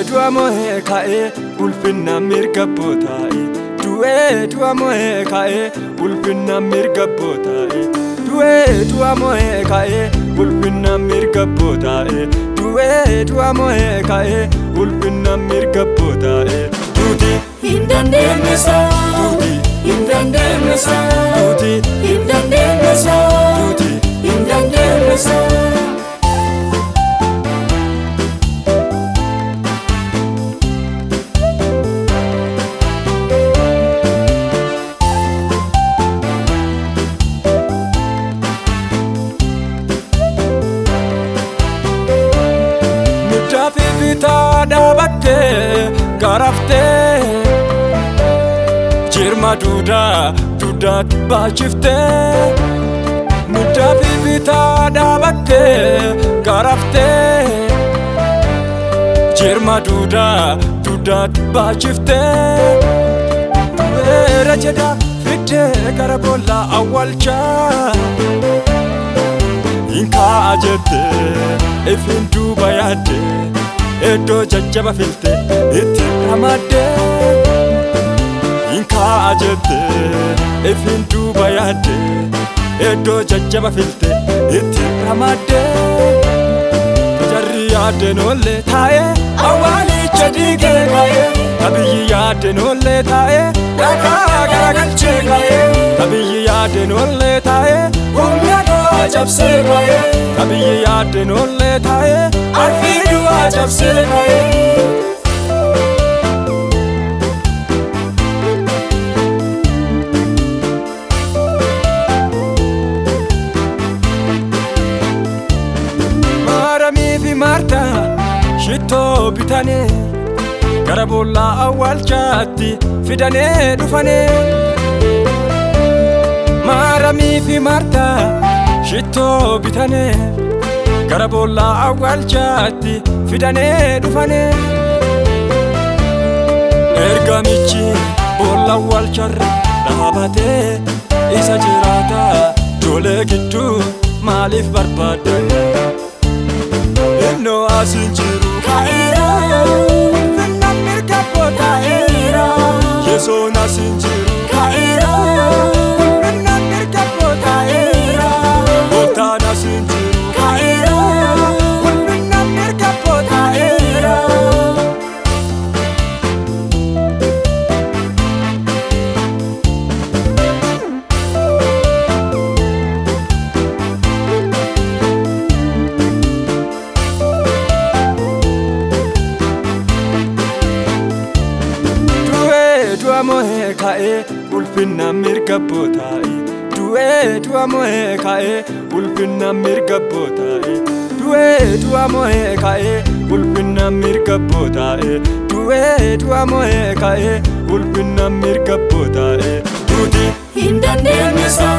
Dua mohe kae ulfinna mirga botae. Dua mohe kae ulfinna mirga botae. Dua mohe kae ulfinna mirga botae. Dua mohe kae ulfinna mirga botae. Tuti Hindandemesa, tuti hindandemesa, tuti hindandemesa, tuti hindandemesa. Mitafi bita dabatte garafte. Jirma duda bachifte. Mitafi bita dabatte garafte. Jirma duda bachifte. Duera jeda fide garabola awalcha. Inka ajete ifin duba yade. Edo jajjaba filte itti ramade. Inka ajete ifin duba yade. Edo jajjaba filte itti ramade. Jarri yade nolle tae awali chadige kae. Abiyyi yade nolle tae daka garagalche kae. Abiyyi yade nolle tae umyado ajabse kae. Abiyyi yade nolle tae arfidu ajabse kae. Marami fi marta shitto bitane. Garabola awalchatti fidane dufane. Marami fi marta shitto bitane. Garabola awalchatti fidane dufane. Ergamichi bolla awalcharra dhaabate isa jiraata jole giddu maalif barbaadde. Inno asin jiru Kaira, finna mirga botae. Yesoon asin jiru Kaira, finna mirga botae. Botaan asin jiru Kaira, finna mirga botae. Dua mohe kae ulfinna mirga botae. Dua mohe kae ulfinna mirga botae. Dua mohe kae ulfinna mirga botae. Dua mohe kae ulfinna mirga botae. Tuti hindandemesa,